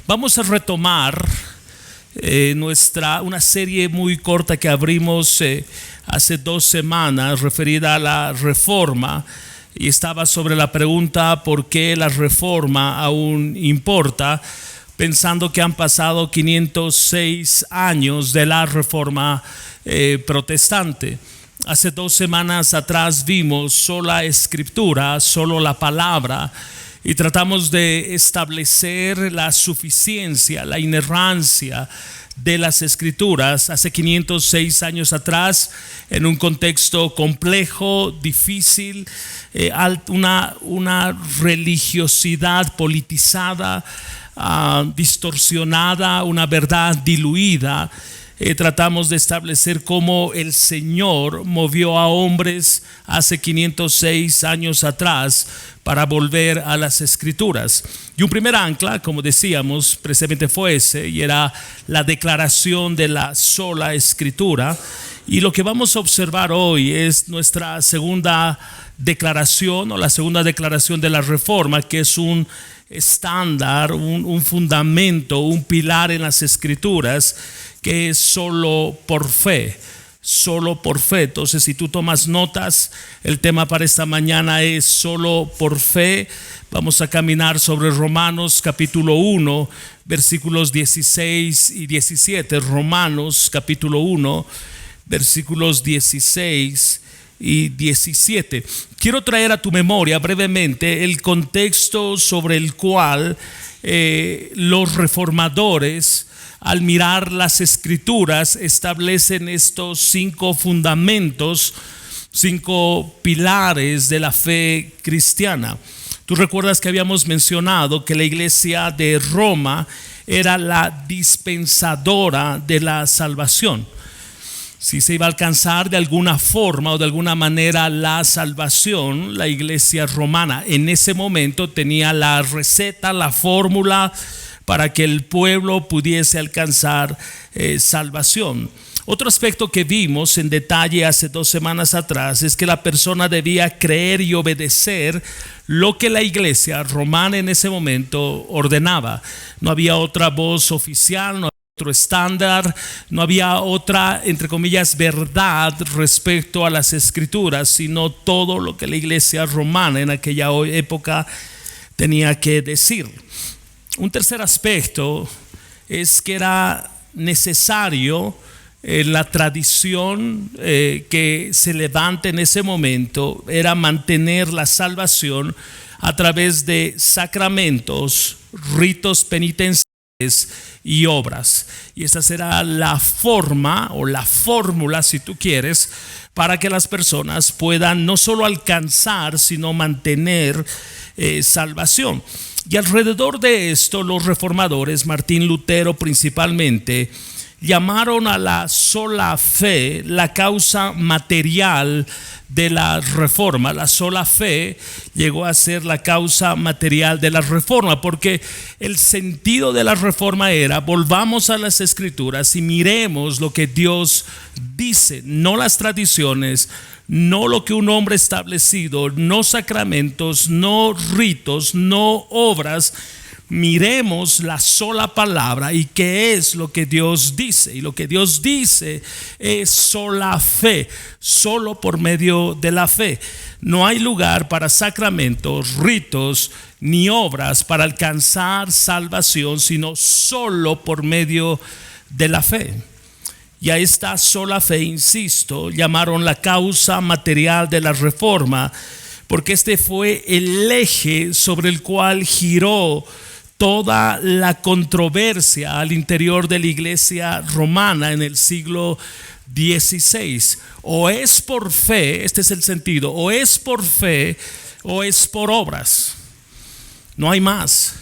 Vamos a retomar una serie muy corta que abrimos hace 2 semanas referida a la reforma, y estaba sobre la pregunta ¿por qué la reforma aún importa?, pensando que han pasado 506 años de la reforma protestante. Hace 2 semanas atrás vimos sola escritura, solo la palabra, y tratamos de establecer la suficiencia, la inerrancia de las escrituras hace 506 años atrás, en un contexto complejo, difícil, una religiosidad politizada, distorsionada, una verdad diluida. Tratamos de establecer cómo el Señor movió a hombres hace 506 años atrás para volver a las escrituras. Y un primer ancla, como decíamos, precisamente fue ese, y era la declaración de la sola escritura. Y lo que vamos a observar hoy es nuestra segunda declaración, o la segunda declaración de la reforma, que es un estándar, un fundamento, un pilar en las escrituras, que es solo por fe. Solo por fe. Entonces, si tú tomas notas, el tema para esta mañana es solo por fe. Vamos a caminar sobre Romanos capítulo 1, versículos 16 y 17. Romanos capítulo 1, versículos 16 y 17. Quiero traer a tu memoria brevemente el contexto sobre el cual los reformadores, al mirar las escrituras, establecen estos 5 fundamentos, 5 pilares de la fe cristiana. Tú recuerdas que habíamos mencionado que la iglesia de Roma era la dispensadora de la salvación. Si se iba a alcanzar de alguna forma o de alguna manera la salvación, la iglesia romana en ese momento tenía la receta, la fórmula para que el pueblo pudiese alcanzar salvación. Otro aspecto que vimos en detalle hace 2 semanas atrás es que la persona debía creer y obedecer lo que la iglesia romana en ese momento ordenaba. No había otra voz oficial, no había otro estándar, no había otra, entre comillas, verdad respecto a las escrituras, sino todo lo que la iglesia romana en aquella época tenía que decir. Un tercer aspecto es que era necesario la tradición que se levante en ese momento, era mantener la salvación a través de sacramentos, ritos penitenciales y obras. Y esa será la forma o la fórmula, si tú quieres, para que las personas puedan no solo alcanzar, sino mantener salvación. Y alrededor de esto, los reformadores, Martín Lutero principalmente, llamaron a la sola fe la causa material de la reforma. La sola fe llegó a ser la causa material de la reforma, porque el sentido de la reforma era: volvamos a las escrituras y miremos lo que Dios dice, no las tradiciones, no lo que un hombre establecido, no sacramentos, no ritos, no obras. Miremos la sola palabra y qué es lo que Dios dice. Y lo que Dios dice es sola fe, solo por medio de la fe. No hay lugar para sacramentos, ritos ni obras para alcanzar salvación, sino solo por medio de la fe. Y a esta sola fe, insisto, llamaron la causa material de la reforma, porque este fue el eje sobre el cual giró toda la controversia al interior de la iglesia romana en el siglo XVI. O es por fe, este es el sentido, o es por fe o es por obras. No hay más.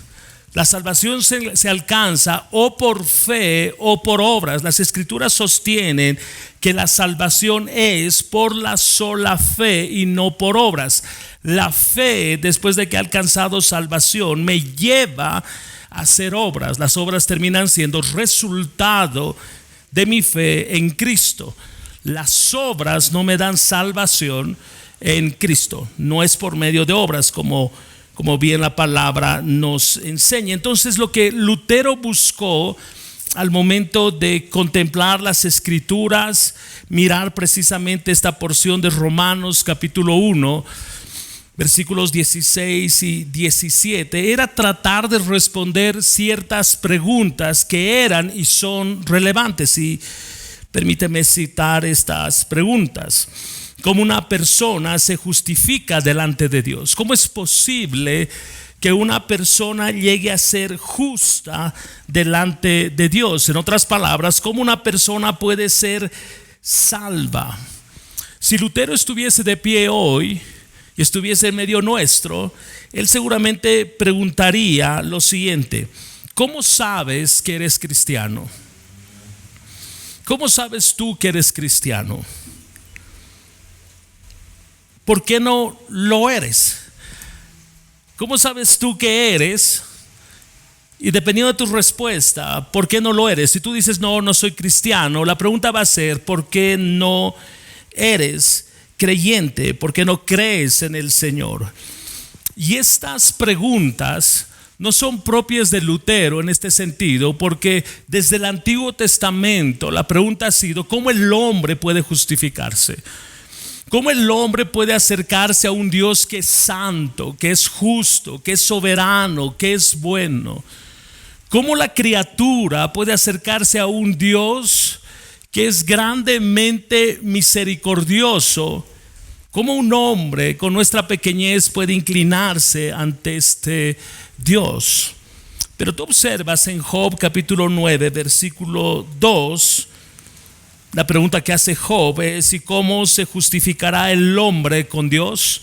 La salvación se alcanza o por fe o por obras. Las escrituras sostienen que la salvación es por la sola fe y no por obras. La fe, después de que ha alcanzado salvación, me lleva a hacer obras. Las obras terminan siendo resultado de mi fe en Cristo. Las obras no me dan salvación en Cristo. No es por medio de obras como como bien la palabra nos enseña. Entonces, lo que Lutero buscó al momento de contemplar las escrituras, mirar precisamente esta porción de Romanos capítulo 1, versículos 16 y 17, era tratar de responder ciertas preguntas que eran y son relevantes. Y permíteme citar estas preguntas. ¿Cómo una persona se justifica delante de Dios? ¿Cómo es posible que una persona llegue a ser justa delante de Dios? En otras palabras, ¿cómo una persona puede ser salva? Si Lutero estuviese de pie hoy y estuviese en medio nuestro, él seguramente preguntaría lo siguiente: ¿cómo sabes que eres cristiano? ¿Cómo sabes tú que eres cristiano? ¿Por qué no lo eres? ¿Cómo sabes tú que eres? Y dependiendo de tu respuesta, ¿por qué no lo eres? Si tú dices no soy cristiano, la pregunta va a ser: ¿por qué no eres creyente? ¿Por qué no crees en el Señor? Y estas preguntas no son propias de Lutero en este sentido, porque desde el Antiguo Testamento la pregunta ha sido: ¿cómo el hombre puede justificarse? ¿Cómo el hombre puede acercarse a un Dios que es santo, que es justo, que es soberano, que es bueno? ¿Cómo la criatura puede acercarse a un Dios que es grandemente misericordioso? ¿Cómo un hombre con nuestra pequeñez puede inclinarse ante este Dios? Pero tú observas en Job capítulo 9, versículo 2, la pregunta que hace Job es: ¿y cómo se justificará el hombre con Dios?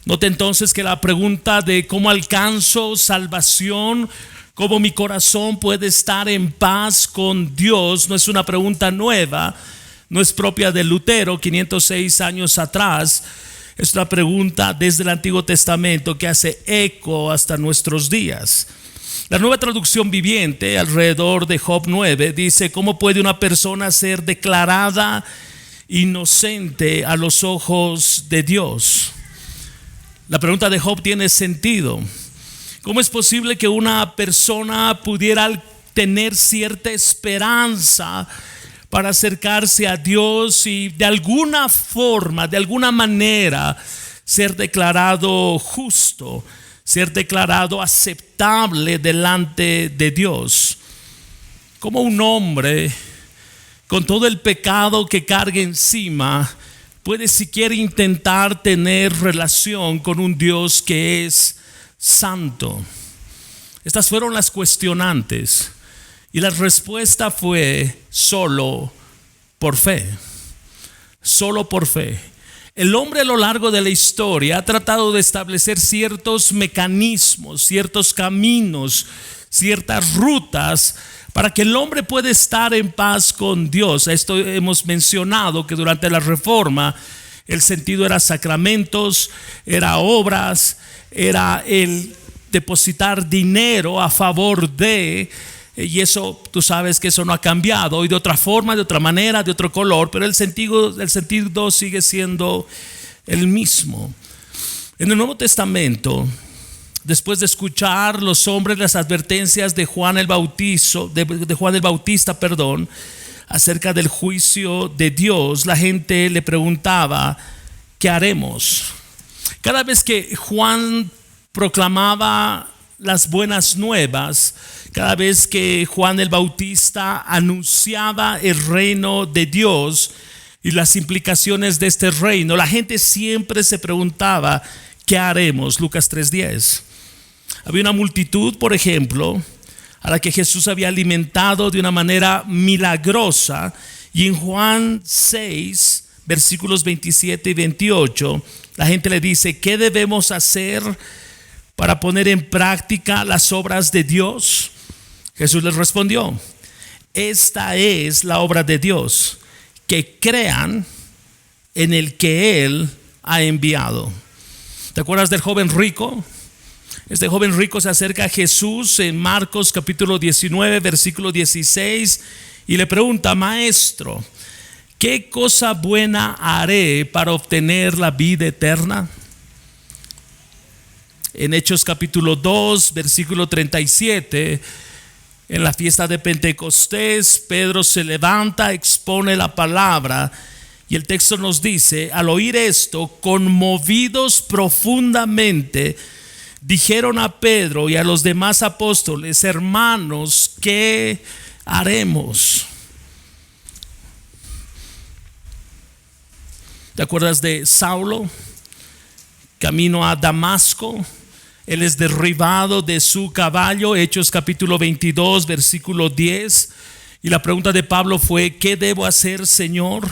Note entonces que la pregunta de cómo alcanzo salvación, cómo mi corazón puede estar en paz con Dios, no es una pregunta nueva, no es propia de Lutero 506 años atrás. Es una pregunta desde el Antiguo Testamento que hace eco hasta nuestros días. La Nueva Traducción Viviente, alrededor de Job 9, dice: ¿cómo puede una persona ser declarada inocente a los ojos de Dios? La pregunta de Job tiene sentido. ¿Cómo es posible que una persona pudiera tener cierta esperanza para acercarse a Dios y de alguna forma, de alguna manera, ser declarado justo, ser declarado aceptable delante de Dios? Como un hombre con todo el pecado que carga encima puede siquiera intentar tener relación con un Dios que es santo? Estas fueron las cuestionantes, y la respuesta fue: solo por fe. Solo por fe. El hombre a lo largo de la historia ha tratado de establecer ciertos mecanismos, ciertos caminos, ciertas rutas para que el hombre pueda estar en paz con Dios. Esto hemos mencionado que durante la Reforma el sentido era sacramentos, era obras, era el depositar dinero a favor de, y eso tú sabes que eso no ha cambiado hoy, de otra forma, de otra manera, de otro color, pero el sentido sigue siendo el mismo. En el Nuevo Testamento, después de escuchar los hombres las advertencias de Juan el Bautista, acerca del juicio de Dios, la gente le preguntaba: ¿qué haremos? Cada vez que Juan proclamaba las buenas nuevas, cada vez que Juan el Bautista anunciaba el reino de Dios y las implicaciones de este reino, la gente siempre se preguntaba: ¿qué haremos? Lucas 3:10. Había una multitud, por ejemplo, a la que Jesús había alimentado de una manera milagrosa, y en Juan 6, versículos 27 y 28, la gente le dice: ¿qué debemos hacer para poner en práctica las obras de Dios? Jesús les respondió: esta es la obra de Dios, que crean en el que Él ha enviado. ¿Te acuerdas del joven rico? Este joven rico se acerca a Jesús en Marcos capítulo 19, versículo 16, y le pregunta: maestro, ¿qué cosa buena haré para obtener la vida eterna? En Hechos capítulo 2, versículo 37, en la fiesta de Pentecostés, Pedro se levanta, expone la palabra y el texto nos dice: al oír esto, conmovidos profundamente, dijeron a Pedro y a los demás apóstoles: hermanos, ¿qué haremos? ¿Te acuerdas de Saulo? Camino a Damasco, él es derribado de su caballo, Hechos capítulo 22, versículo 10. Y la pregunta de Pablo fue: ¿qué debo hacer, Señor?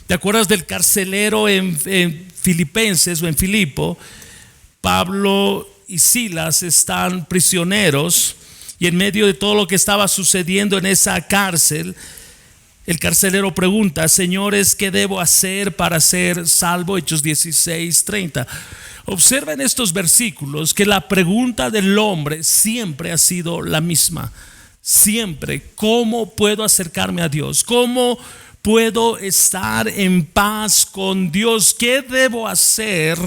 ¿Te acuerdas del carcelero en Filipenses o en Filipo? Pablo y Silas están prisioneros y en medio de todo lo que estaba sucediendo en esa cárcel, el carcelero pregunta: señores, ¿qué debo hacer para ser salvo? Hechos 16:30. Observen estos versículos que la pregunta del hombre siempre ha sido la misma. Siempre: ¿cómo puedo acercarme a Dios? ¿Cómo puedo estar en paz con Dios? ¿Qué debo hacer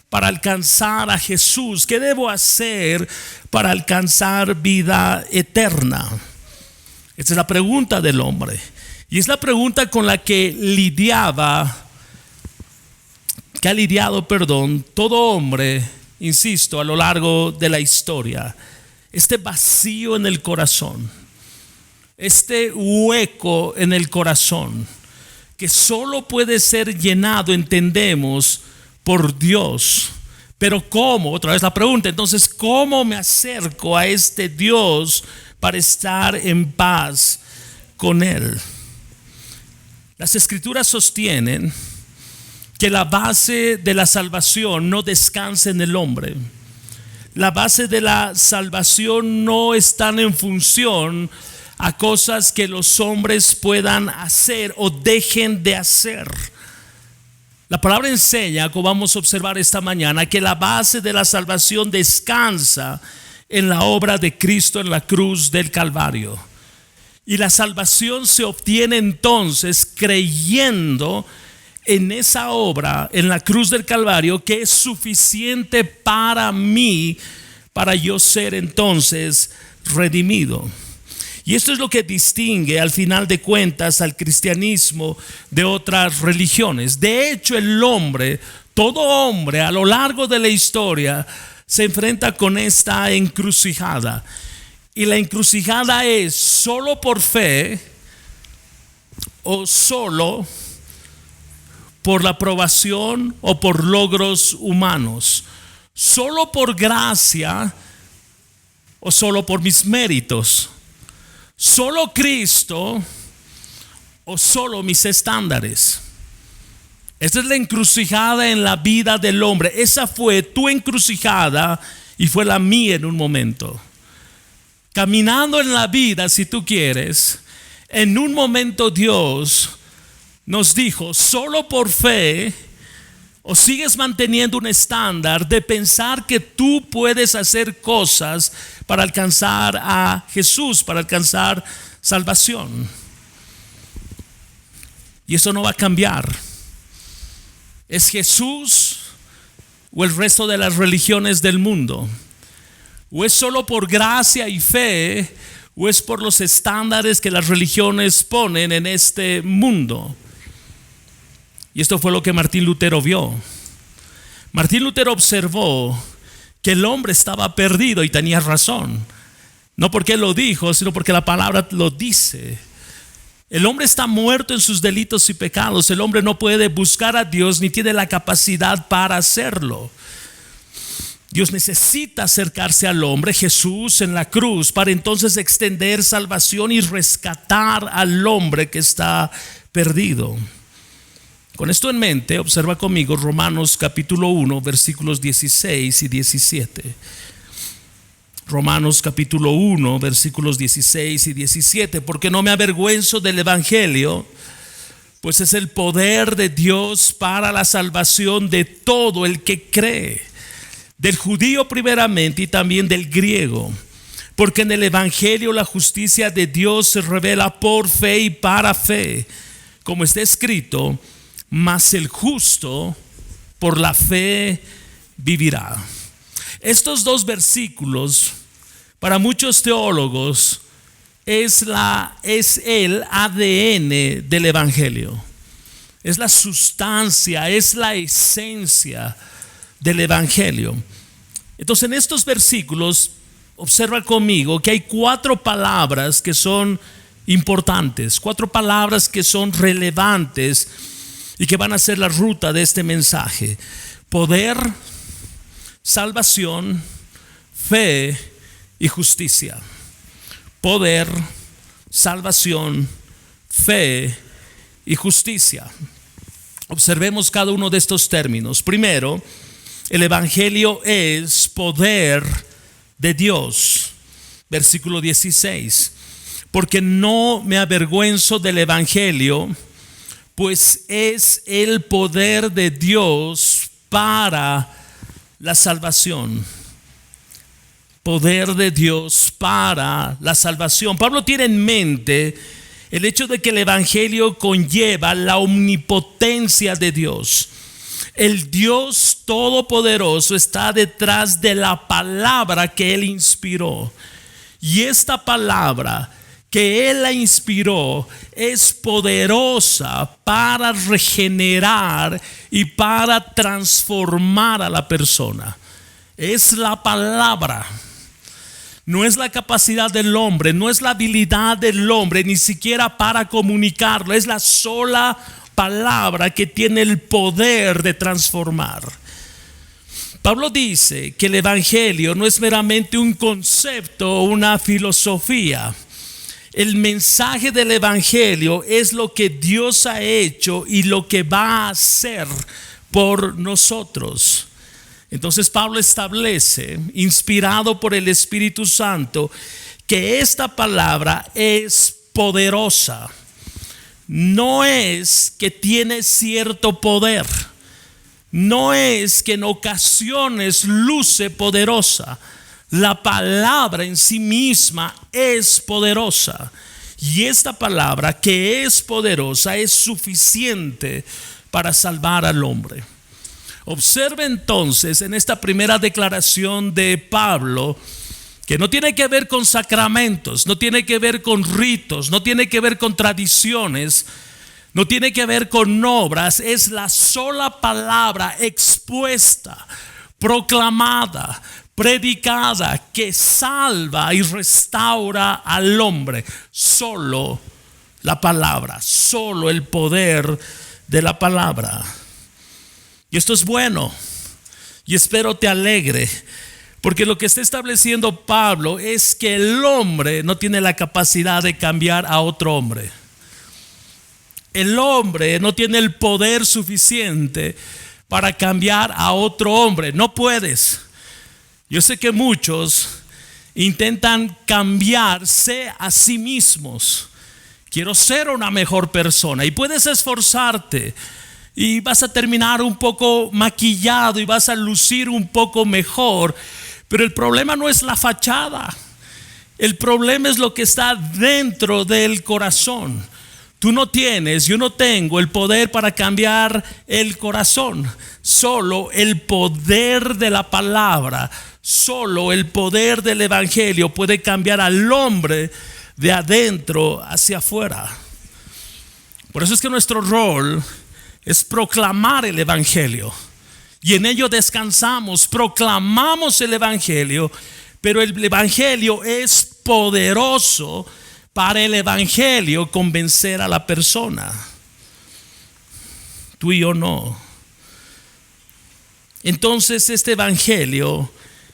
para alcanzar a Jesús? ¿Qué debo hacer para alcanzar vida eterna? Esta es la pregunta del hombre. Y es la pregunta con la que ha lidiado todo hombre, insisto, a lo largo de la historia. Este vacío en el corazón, este hueco en el corazón, que solo puede ser llenado, entendemos, por Dios. Pero ¿cómo? Otra vez la pregunta. Entonces, ¿cómo me acerco a este Dios para estar en paz con Él? Las escrituras sostienen que la base de la salvación no descansa en el hombre. La base de la salvación no está en función a cosas que los hombres puedan hacer o dejen de hacer. La palabra enseña, como vamos a observar esta mañana, que la base de la salvación descansa en la obra de Cristo en la cruz del Calvario. Y la salvación se obtiene entonces creyendo en esa obra en la cruz del Calvario, que es suficiente para mí, para yo ser entonces redimido. Y esto es lo que distingue al final de cuentas al cristianismo de otras religiones. De hecho, el hombre, todo hombre a lo largo de la historia, se enfrenta con esta encrucijada. Y la encrucijada es: solo por fe o solo por la aprobación o por logros humanos, solo por gracia o solo por mis méritos, solo Cristo o solo mis estándares. Esta es la encrucijada en la vida del hombre. Esa fue tu encrucijada y fue la mía en un momento. Caminando en la vida, si tú quieres, en un momento Dios nos dijo: solo por fe, o sigues manteniendo un estándar de pensar que tú puedes hacer cosas para alcanzar a Jesús, para alcanzar salvación. Y eso no va a cambiar. ¿Es Jesús o el resto de las religiones del mundo? ¿O es solo por gracia y fe, o es por los estándares que las religiones ponen en este mundo? Y esto fue lo que Martín Lutero vio. Martín Lutero observó que el hombre estaba perdido, y tenía razón. No porque él lo dijo, sino porque la palabra lo dice. El hombre está muerto en sus delitos y pecados. El hombre no puede buscar a Dios, ni tiene la capacidad para hacerlo. Dios necesita acercarse al hombre, Jesús en la cruz, para entonces extender salvación y rescatar al hombre que está perdido. Con esto en mente, observa conmigo Romanos capítulo 1, versículos 16 y 17. Romanos capítulo 1, versículos 16 y 17. Porque no me avergüenzo del evangelio, pues es el poder de Dios para la salvación de todo el que cree, del judío primeramente y también del griego. Porque en el evangelio la justicia de Dios se revela por fe y para fe, como está escrito: mas el justo por la fe vivirá. Estos dos versículos, para muchos teólogos, es el ADN del Evangelio. Es la sustancia, es la esencia del Evangelio. Entonces, en estos versículos, observa conmigo que hay 4 palabras que son importantes, 4 palabras que son relevantes y que van a ser la ruta de este mensaje: poder, salvación, fe y justicia. Poder, salvación, fe y justicia. Observemos cada uno de estos términos. Primero, el Evangelio es poder de Dios. Versículo 16: porque no me avergüenzo del Evangelio, pues es el poder de Dios para la salvación. Poder de Dios para la salvación. Pablo tiene en mente el hecho de que el Evangelio conlleva la omnipotencia de Dios. El Dios Todopoderoso está detrás de la palabra que Él inspiró. Y esta palabra que Él la inspiró es poderosa para regenerar y para transformar a la persona. Es la palabra. No es la capacidad del hombre, no es la habilidad del hombre, ni siquiera para comunicarlo. Es la sola palabra que tiene el poder de transformar. Pablo dice que el Evangelio no es meramente un concepto o una filosofía. El mensaje del Evangelio es lo que Dios ha hecho y lo que va a hacer por nosotros. Entonces Pablo establece, inspirado por el Espíritu Santo, que esta palabra es poderosa. No es que tiene cierto poder, no es que en ocasiones luce poderosa. La palabra en sí misma es poderosa, y esta palabra que es poderosa es suficiente para salvar al hombre. Observe entonces en esta primera declaración de Pablo que no tiene que ver con sacramentos, no tiene que ver con ritos, no tiene que ver con tradiciones, no tiene que ver con obras. Es la sola palabra expuesta, proclamada, predicada, que salva y restaura al hombre. Solo la palabra, solo el poder de la palabra. Y esto es bueno, y espero te alegre, porque lo que está estableciendo Pablo es que el hombre no tiene la capacidad de cambiar a otro hombre. El hombre no tiene el poder suficiente para cambiar a otro hombre. No puedes. Yo sé que muchos intentan cambiarse a sí mismos. Quiero ser una mejor persona, y puedes esforzarte y vas a terminar un poco maquillado y vas a lucir un poco mejor, pero el problema no es la fachada. El problema es lo que está dentro del corazón. Tú no tienes, yo no tengo el poder para cambiar el corazón. Solo el poder de la palabra, solo el poder del Evangelio puede cambiar al hombre de adentro hacia afuera. Por eso es que nuestro rol es proclamar el Evangelio, y en ello descansamos. Proclamamos el Evangelio, pero el Evangelio es poderoso para el Evangelio convencer a la persona. Tú y yo no. Entonces este Evangelio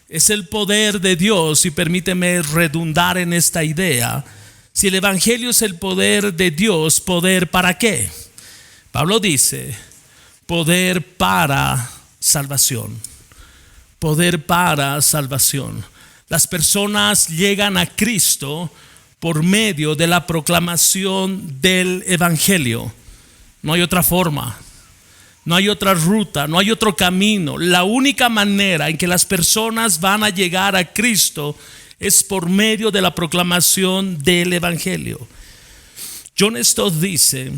es el poder de Dios, y permíteme redundar en esta idea. Si el Evangelio es el poder de Dios, ¿poder para qué? Pablo dice: poder para salvación. Poder para salvación. Las personas llegan a Cristo por medio de la proclamación del Evangelio. No hay otra forma, no hay otra ruta, no hay otro camino. La única manera en que las personas van a llegar a Cristo es por medio de la proclamación del Evangelio. John Stott dice: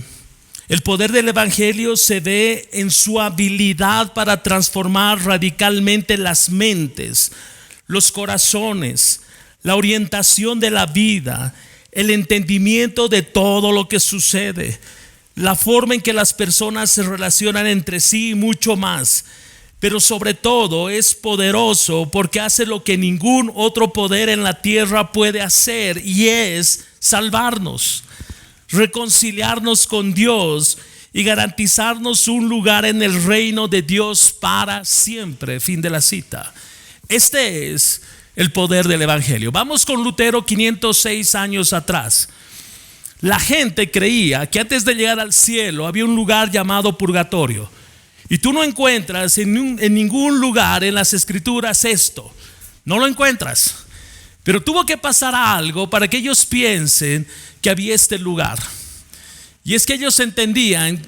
El poder del evangelio se ve en su habilidad para transformar radicalmente las mentes, los corazones, la orientación de la vida, el entendimiento de todo lo que sucede, la forma en que las personas se relacionan entre sí y mucho más. Pero sobre todo es poderoso porque hace lo que ningún otro poder en la tierra puede hacer, y es salvarnos, reconciliarnos con Dios y garantizarnos un lugar en el reino de Dios para siempre. Fin de la cita. Este es el poder del evangelio. Vamos con Lutero 506 años atrás. La gente creía que antes de llegar al cielo había un lugar llamado purgatorio. Y tú no encuentras en ningún lugar en las escrituras esto. No lo encuentras. Pero tuvo que pasar algo para que ellos piensen que había este lugar. Y es que ellos entendían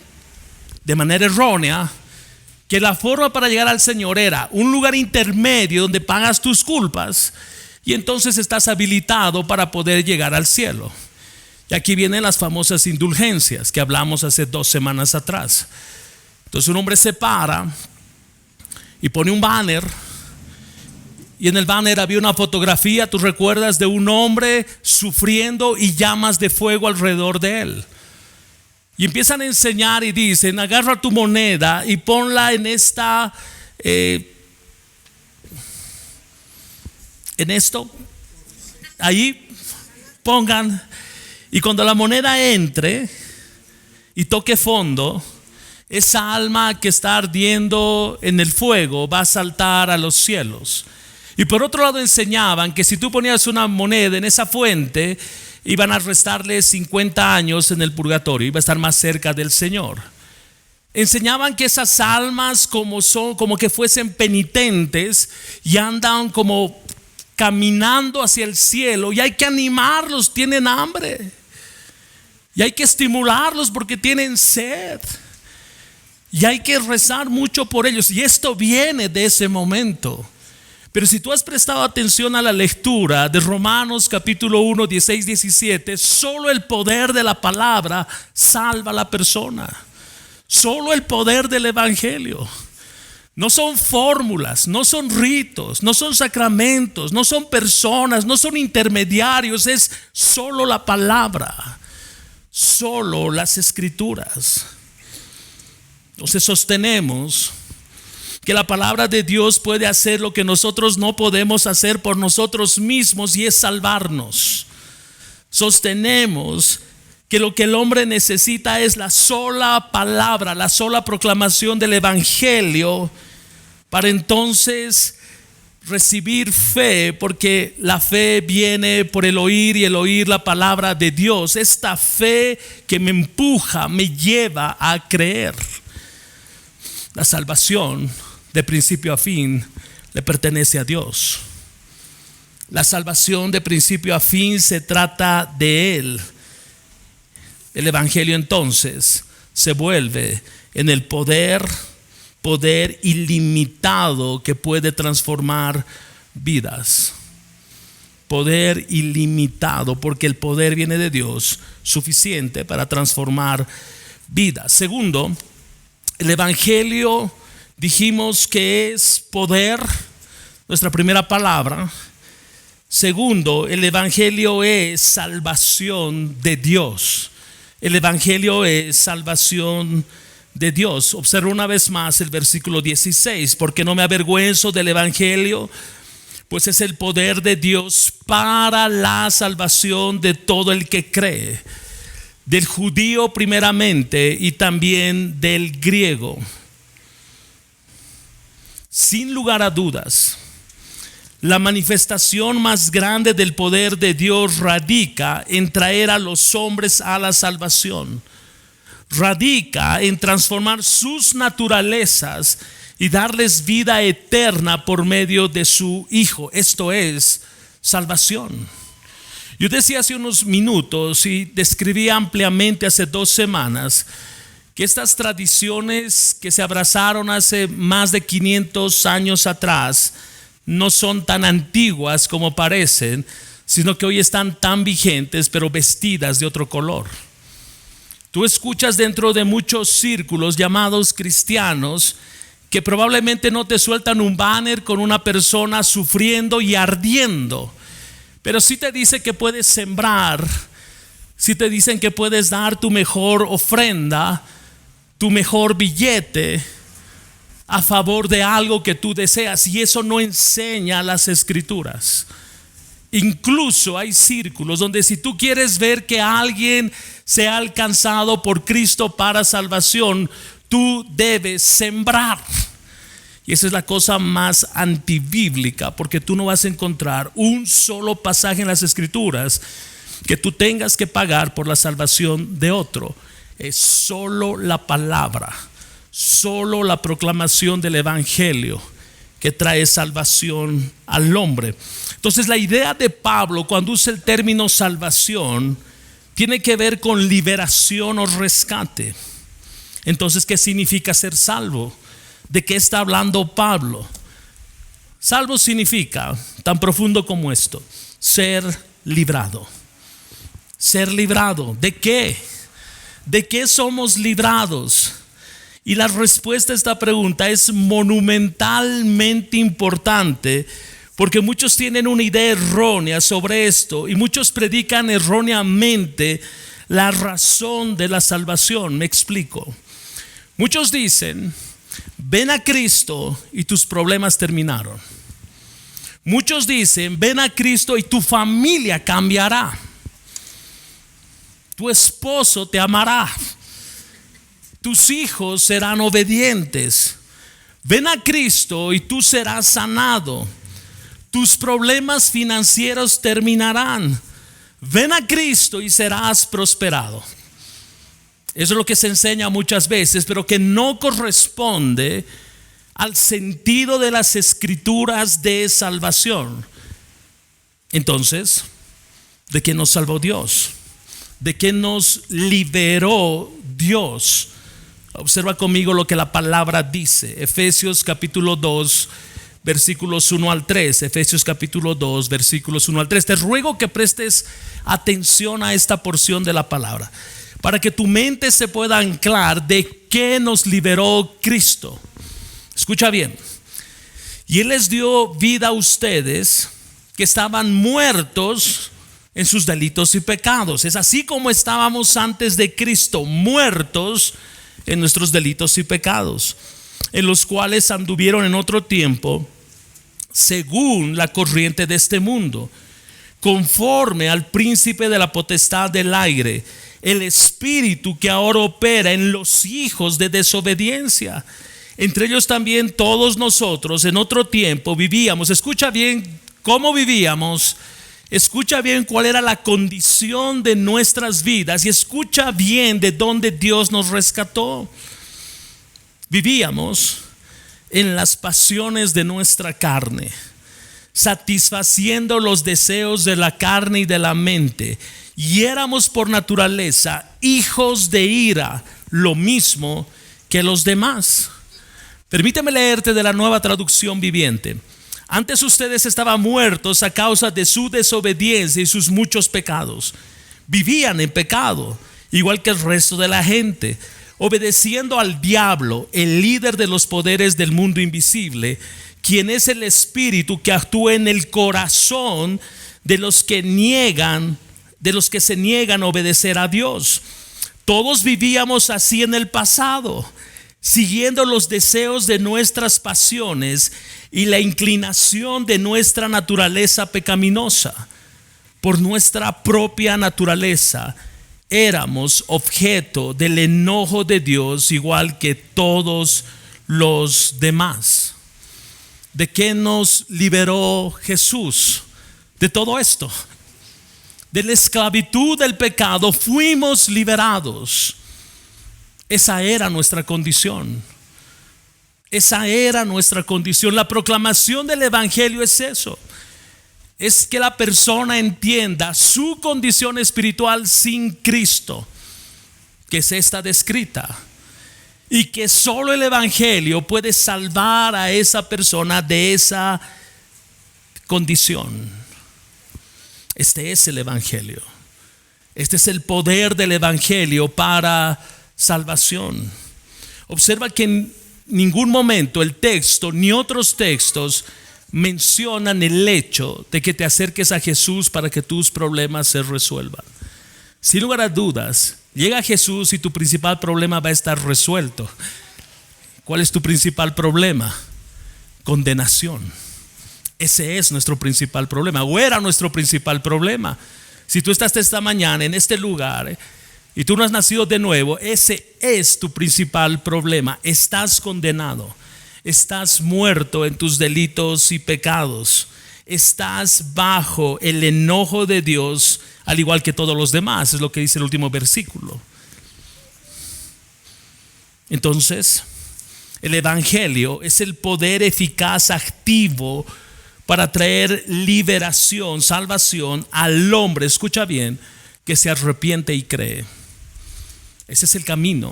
de manera errónea que la forma para llegar al Señor era un lugar intermedio donde pagas tus culpas y entonces estás habilitado para poder llegar al cielo. Y aquí vienen las famosas indulgencias que hablamos hace 2 semanas atrás. Entonces un hombre se para y pone un banner, y en el banner había una fotografía, tú recuerdas, de un hombre sufriendo y llamas de fuego alrededor de él. Y empiezan a enseñar y dicen: agarra tu moneda y ponla en esta, en esto, ahí pongan, y cuando la moneda entre y toque fondo, esa alma que está ardiendo en el fuego va a saltar a los cielos. Y por otro lado enseñaban que si tú ponías una moneda en esa fuente, iban a restarle 50 años en el purgatorio, iba a estar más cerca del Señor. Enseñaban que esas almas como que fuesen penitentes y andan como caminando hacia el cielo, y hay que animarlos, tienen hambre, y hay que estimularlos porque tienen sed, y hay que rezar mucho por ellos. Y esto viene de ese momento. Pero si tú has prestado atención a la lectura de Romanos capítulo 1, 16, 17, solo el poder de la palabra salva a la persona. Solo el poder del evangelio. No son fórmulas, no son ritos, no son sacramentos, no son personas, no son intermediarios. Es solo la palabra, solo las escrituras. Entonces sostenemos que la palabra de Dios puede hacer lo que nosotros no podemos hacer por nosotros mismos, y es salvarnos. Sostenemos que lo que el hombre necesita es la sola palabra, la sola proclamación del evangelio, para entonces recibir fe, porque la fe viene por el oír y el oír la palabra de Dios. Esta fe que me empuja, me lleva a creer. La salvación de principio a fin le pertenece a Dios. La salvación de principio a fin se trata de Él. El evangelio entonces se vuelve en el poder ilimitado que puede transformar vidas. Poder ilimitado, porque el poder viene de Dios, suficiente para transformar vidas. Segundo, el evangelio dijimos que es poder, nuestra primera palabra. Segundo, el evangelio es salvación de Dios. El evangelio es salvación de Dios. Observa una vez más el versículo 16: porque no me avergüenzo del evangelio, pues es el poder de Dios para la salvación de todo el que cree, del judío primeramente y también del griego. Sin lugar a dudas, la manifestación más grande del poder de Dios radica en traer a los hombres a la salvación. Radica en transformar sus naturalezas y darles vida eterna por medio de su Hijo. Esto es salvación. Yo decía hace unos minutos y describí ampliamente hace 2 semanas que estas tradiciones que se abrazaron hace más de 500 años atrás no son tan antiguas como parecen, sino que hoy están tan vigentes, pero vestidas de otro color. Tú escuchas dentro de muchos círculos llamados cristianos que probablemente no te sueltan un banner con una persona sufriendo y ardiendo, pero sí te dice que puedes sembrar, sí te dicen que puedes dar tu mejor ofrenda, tu mejor billete a favor de algo que tú deseas, y eso no enseña las escrituras. Incluso hay círculos donde si tú quieres ver que alguien sea alcanzado por Cristo para salvación, tú debes sembrar. Y esa es la cosa más antibíblica, porque tú no vas a encontrar un solo pasaje en las escrituras que tú tengas que pagar por la salvación de otro. Es solo la palabra, solo la proclamación del evangelio que trae salvación al hombre. Entonces la idea de Pablo cuando usa el término salvación tiene que ver con liberación o rescate. Entonces, ¿qué significa ser salvo? ¿De qué está hablando Pablo? Salvo significa, tan profundo como esto, ser librado. Ser librado. ¿De qué? ¿De qué somos librados? Y la respuesta a esta pregunta es monumentalmente importante, porque muchos tienen una idea errónea sobre esto y muchos predican erróneamente la razón de la salvación. Me explico. Muchos dicen: ven a Cristo y tus problemas terminaron. Muchos dicen: ven a Cristo y tu familia cambiará. Tu esposo te amará. Tus hijos serán obedientes. Ven a Cristo y tú serás sanado. Tus problemas financieros terminarán. Ven a Cristo y serás prosperado. Eso es lo que se enseña muchas veces, pero que no corresponde al sentido de las escrituras de salvación. Entonces, ¿de qué nos salvó Dios? ¿De qué nos liberó Dios? Observa conmigo lo que la palabra dice. Efesios capítulo 2, versículos 1 al 3. Efesios capítulo 2, versículos 1 al 3. Te ruego que prestes atención a esta porción de la palabra, para que tu mente se pueda anclar de qué nos liberó Cristo. Escucha bien. Y Él les dio vida a ustedes que estaban muertos en sus delitos y pecados. Es así como estábamos antes de Cristo, muertos en nuestros delitos y pecados, en los cuales anduvieron en otro tiempo, según la corriente de este mundo, conforme al príncipe de la potestad del aire, el espíritu que ahora opera en los hijos de desobediencia. Entre ellos también todos nosotros en otro tiempo vivíamos. Escucha bien cómo vivíamos. Escucha bien cuál era la condición de nuestras vidas y escucha bien de dónde Dios nos rescató. Vivíamos en las pasiones de nuestra carne, satisfaciendo los deseos de la carne y de la mente, y éramos por naturaleza hijos de ira, lo mismo que los demás. Permíteme leerte de la Nueva Traducción Viviente. Antes ustedes estaban muertos a causa de su desobediencia y sus muchos pecados. Vivían en pecado, igual que el resto de la gente, obedeciendo al diablo, el líder de los poderes del mundo invisible, quien es el espíritu que actúa en el corazón de los que se niegan a obedecer a Dios. Todos vivíamos así en el pasado, siguiendo los deseos de nuestras pasiones y la inclinación de nuestra naturaleza pecaminosa. Por nuestra propia naturaleza éramos objeto del enojo de Dios, igual que todos los demás. ¿De qué nos liberó Jesús? De todo esto. De la esclavitud del pecado fuimos liberados. Esa era nuestra condición. Esa era nuestra condición. La proclamación del evangelio es eso. Es que la persona entienda su condición espiritual sin Cristo, que es esta descrita, y que solo el evangelio puede salvar a esa persona de esa condición. Este es el evangelio. Este es el poder del Evangelio para salvación. Observa que en ningún momento el texto ni otros textos mencionan el hecho de que te acerques a Jesús para que tus problemas se resuelvan. Sin lugar a dudas, llega a Jesús y tu principal problema va a estar resuelto. ¿Cuál es tu principal problema? Condenación. Ese es nuestro principal problema, o era nuestro principal problema. Si tú estás esta mañana en este lugar y tú no has nacido de nuevo, ese es tu principal problema. Estás condenado, estás muerto en tus delitos y pecados, estás bajo el enojo de Dios, al igual que todos los demás. Es lo que dice el último versículo. Entonces, el Evangelio es el poder eficaz, activo, para traer liberación, salvación al hombre, escucha bien, que se arrepiente y cree. Ese es el camino: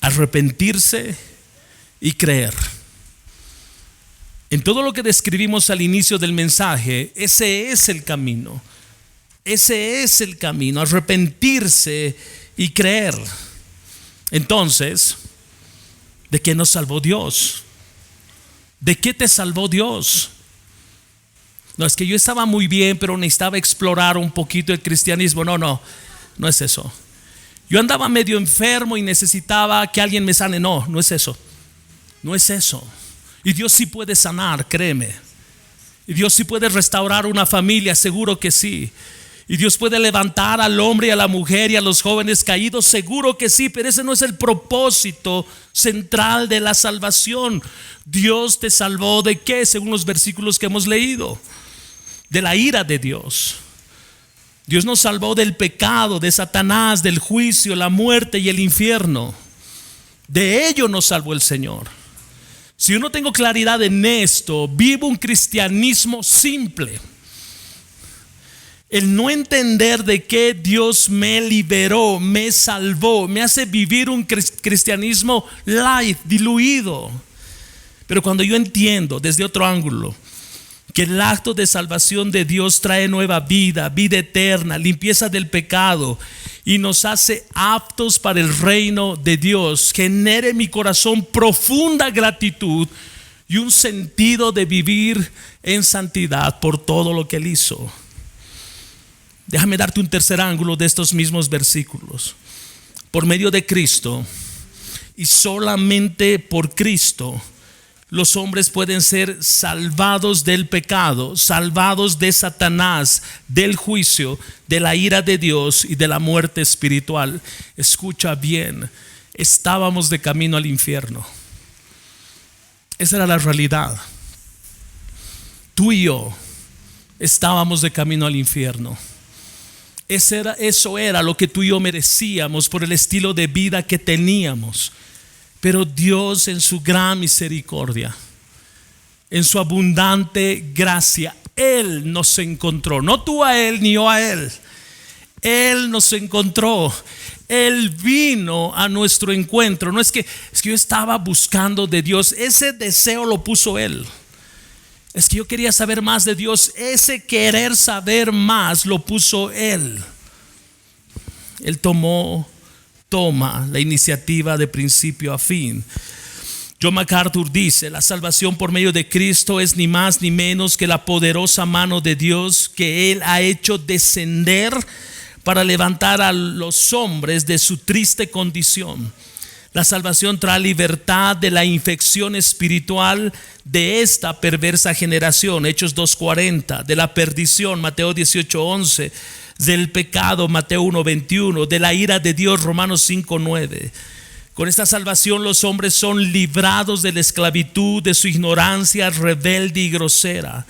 arrepentirse y creer. En todo lo que describimos al inicio del mensaje, ese es el camino. Ese es el camino: arrepentirse y creer. Entonces, ¿de qué nos salvó Dios? ¿De qué te salvó Dios? No es que yo estaba muy bien, pero necesitaba explorar un poquito el cristianismo. No es eso. Yo andaba medio enfermo y necesitaba que alguien me sane. No es eso. No es eso. Y Dios sí puede sanar, créeme. Y Dios sí puede restaurar una familia, seguro que sí. Y Dios puede levantar al hombre y a la mujer y a los jóvenes caídos, seguro que sí. Pero ese no es el propósito central de la salvación. Dios te salvó ¿de qué? Según los versículos que hemos leído, de la ira de Dios. Dios nos salvó del pecado, de Satanás, del juicio, la muerte y el infierno. De ello nos salvó el Señor. Si yo no tengo claridad en esto, vivo un cristianismo simple. El no entender de qué Dios me liberó, me salvó, me hace vivir un cristianismo light, diluido. Pero cuando yo entiendo desde otro ángulo que el acto de salvación de Dios trae nueva vida, vida eterna, limpieza del pecado y nos hace aptos para el reino de Dios, genere en mi corazón profunda gratitud y un sentido de vivir en santidad por todo lo que Él hizo. Déjame darte un tercer ángulo de estos mismos versículos. Por medio de Cristo y solamente por Cristo, los hombres pueden ser salvados del pecado, salvados de Satanás, del juicio, de la ira de Dios y de la muerte espiritual. Escucha bien, estábamos de camino al infierno. Esa era la realidad. Tú y yo estábamos de camino al infierno. Eso era lo que tú y yo merecíamos por el estilo de vida que teníamos. Pero Dios, en su gran misericordia, en su abundante gracia, Él nos encontró. No tú a Él ni yo a Él. Él nos encontró. Él vino a nuestro encuentro. No es que yo estaba buscando de Dios. Ese deseo lo puso Él. Es que yo quería saber más de Dios. Ese querer saber más lo puso Él. Él toma la iniciativa de principio a fin. John MacArthur dice: la salvación por medio de Cristo es ni más ni menos que la poderosa mano de Dios que Él ha hecho descender para levantar a los hombres de su triste condición. La salvación trae libertad de la infección espiritual de esta perversa generación, Hechos 2:40, de la perdición, Mateo 18:11, del pecado, Mateo 1:21, de la ira de Dios, Romanos 5:9. Con esta salvación los hombres son librados de la esclavitud, de su ignorancia rebelde y grosera,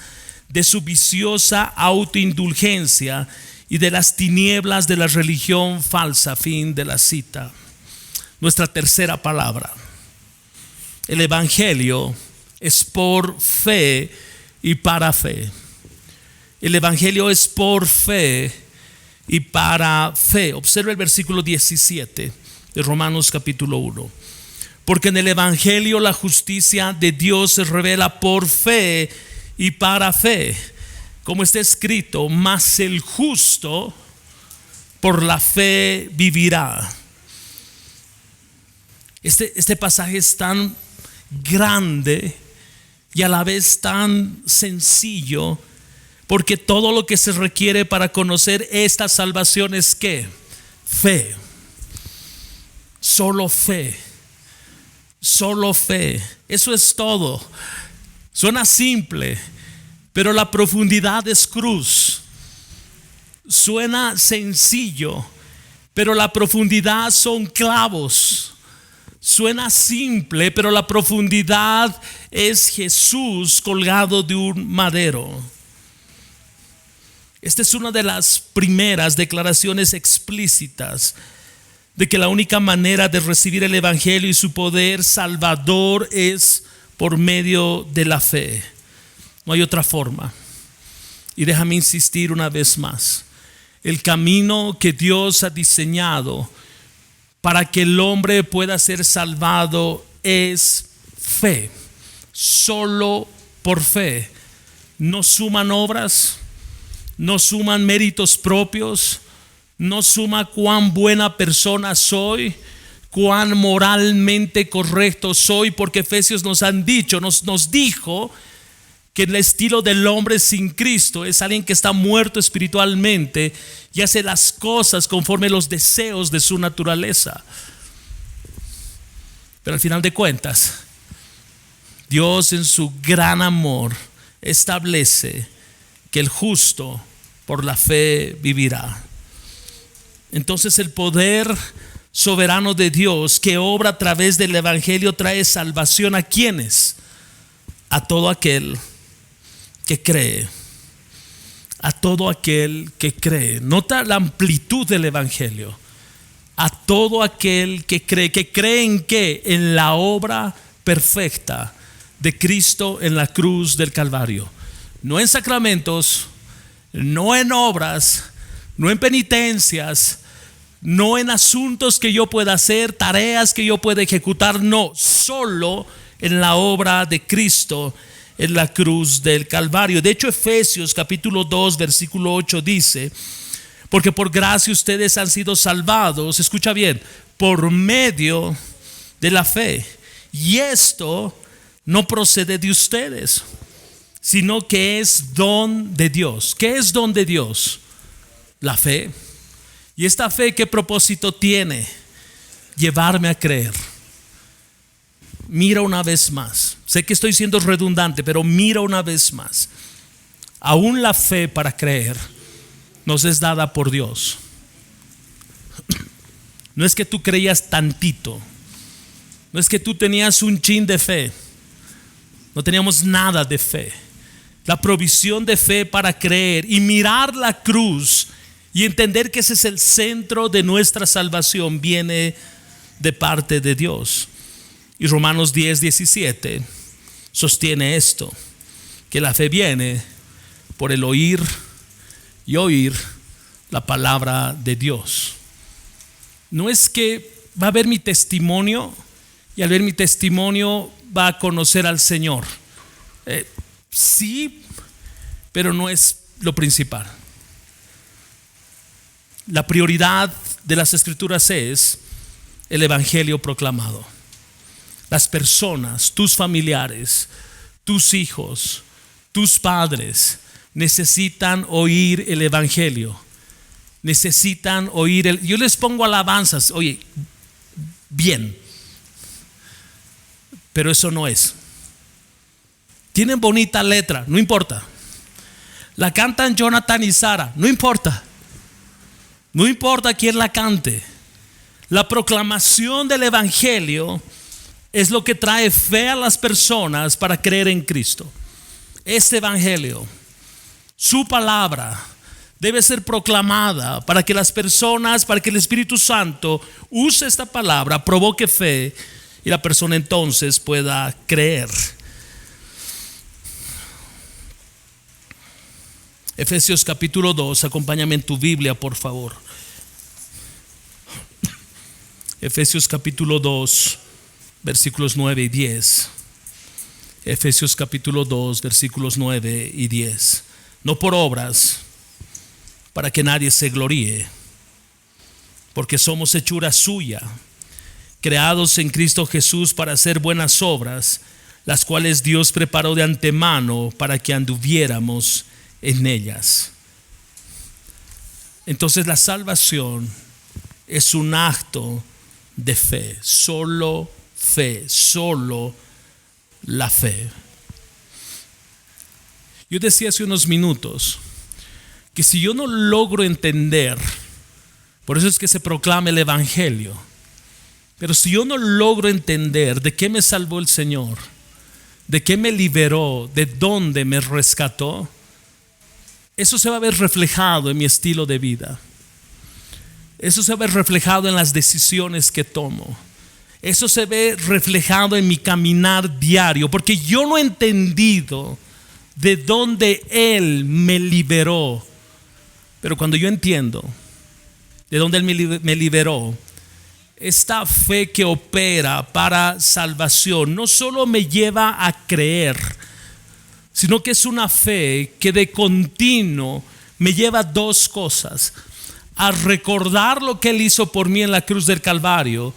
de su viciosa autoindulgencia y de las tinieblas de la religión falsa. Fin de la cita. Nuestra tercera palabra: el Evangelio es por fe y para fe. El Evangelio es por fe y para fe. Observa el versículo 17 de Romanos capítulo 1. Porque en el Evangelio la justicia de Dios se revela por fe y para fe, como está escrito: mas el justo por la fe vivirá. Este pasaje es tan grande y a la vez tan sencillo, porque todo lo que se requiere para conocer esta salvación es ¿qué? Fe. Solo fe. Solo fe. Eso es todo. Suena simple, pero la profundidad es cruz. Suena sencillo, pero la profundidad son clavos. Suena simple, pero la profundidad es Jesús colgado de un madero. Esta es una de las primeras declaraciones explícitas de que la única manera de recibir el evangelio y su poder salvador es por medio de la fe. No hay otra forma. Y déjame insistir una vez más. El camino que Dios ha diseñado para que el hombre pueda ser salvado es fe. Solo por fe. No suman obras, no suman méritos propios, no suma cuán buena persona soy, cuán moralmente correcto soy, porque Efesios nos han dicho, nos dijo que el estilo del hombre sin Cristo es alguien que está muerto espiritualmente y hace las cosas conforme a los deseos de su naturaleza. Pero al final de cuentas, Dios en su gran amor establece que el justo por la fe vivirá. Entonces el poder soberano de Dios que obra a través del evangelio trae salvación ¿a quiénes? A todo aquel que cree. A todo aquel que cree. Nota la amplitud del evangelio. A todo aquel que cree en qué? En la obra perfecta de Cristo en la cruz del Calvario. No en sacramentos, no en obras, no en penitencias, no en asuntos que yo pueda hacer, tareas que yo pueda ejecutar, no, solo en la obra de Cristo en la cruz del Calvario. De hecho, Efesios capítulo 2 versículo 8 dice: porque por gracia ustedes han sido salvados, escucha bien, por medio de la fe. Y esto no procede de ustedes, sino que es don de Dios. ¿Qué es don de Dios? La fe. ¿Y esta fe qué propósito tiene? Llevarme a creer. Mira una vez más. Sé que estoy siendo redundante, pero mira una vez más. Aún la fe para creer nos es dada por Dios. No es que tú creías tantito. No es que tú tenías un chin de fe. No teníamos nada de fe. La provisión de fe para creer y mirar la cruz y entender que ese es el centro de nuestra salvación viene de parte de Dios. Y Romanos 10:17 sostiene esto, que la fe viene por el oír y oír la palabra de Dios. No es que va a ver mi testimonio y al ver mi testimonio va a conocer al Señor. Sí, pero no es lo principal. La prioridad de las escrituras es el evangelio proclamado. Las personas, tus familiares, tus hijos, tus padres necesitan oír el evangelio. Necesitan oír yo les pongo alabanzas, oye, bien, pero eso no es. Tienen bonita letra, no importa. La cantan Jonathan y Sara, no importa. No importa quién la cante. La proclamación del evangelio es lo que trae fe a las personas para creer en Cristo. Este evangelio, su palabra, debe ser proclamada para que las personas, para que el Espíritu Santo use esta palabra, provoque fe y la persona entonces pueda creer. Efesios capítulo 2, acompáñame en tu Biblia, por favor. Efesios capítulo 2, versículos 9 y 10. Efesios capítulo 2, versículos 9 y 10. No por obras, para que nadie se gloríe, porque somos hechura suya, creados en Cristo Jesús para hacer buenas obras, las cuales Dios preparó de antemano para que anduviéramos en ellas. Entonces la salvación es un acto de fe, solo la fe. Yo decía hace unos minutos que si yo no logro entender, por eso es que se proclama el Evangelio, pero si yo no logro entender de qué me salvó el Señor, de qué me liberó, de dónde me rescató, eso se va a ver reflejado en mi estilo de vida. Eso se ve reflejado en las decisiones que tomo. Eso se ve reflejado en mi caminar diario, porque yo no he entendido de dónde Él me liberó. Pero cuando yo entiendo de dónde Él me liberó, esta fe que opera para salvación no solo me lleva a creer, sino que es una fe que de continuo me lleva a dos cosas: a recordar lo que Él hizo por mí en la cruz del Calvario,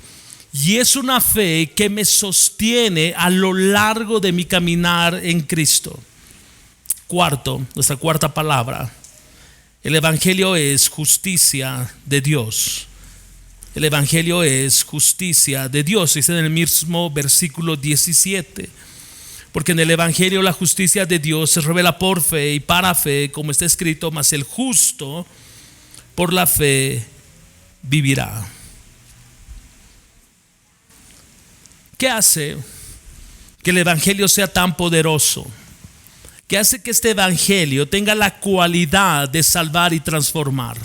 y es una fe que me sostiene a lo largo de mi caminar en Cristo. Cuarto, nuestra cuarta palabra: el Evangelio es justicia de Dios. El Evangelio es justicia de Dios. Dice en el mismo versículo 17: porque en el Evangelio la justicia de Dios se revela por fe y para fe, como está escrito, mas el justo por la fe vivirá. ¿Qué hace que el Evangelio sea tan poderoso? ¿Qué hace que este Evangelio tenga la cualidad de salvar y transformar?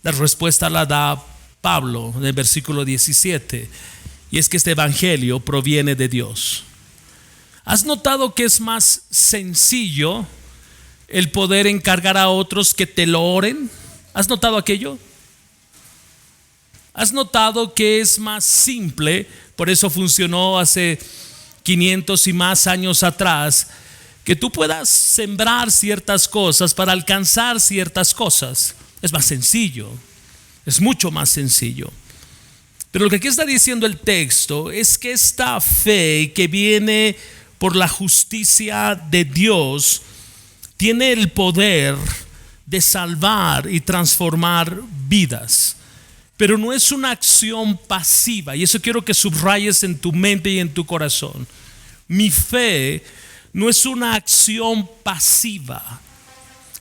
La respuesta la da Pablo en el versículo 17, y es que este Evangelio proviene de Dios. ¿Has notado que es más sencillo el poder encargar a otros que te lo oren? ¿Has notado aquello? ¿Has notado que es más simple? Por eso funcionó hace 500 y más años atrás, que tú puedas sembrar ciertas cosas para alcanzar ciertas cosas. Es más sencillo, es mucho más sencillo. Pero lo que aquí está diciendo el texto es que esta fe que viene por la justicia de Dios tiene el poder de salvar y transformar vidas, pero no es una acción pasiva, y eso quiero que subrayes en tu mente y en tu corazón. Mi fe no es una acción pasiva.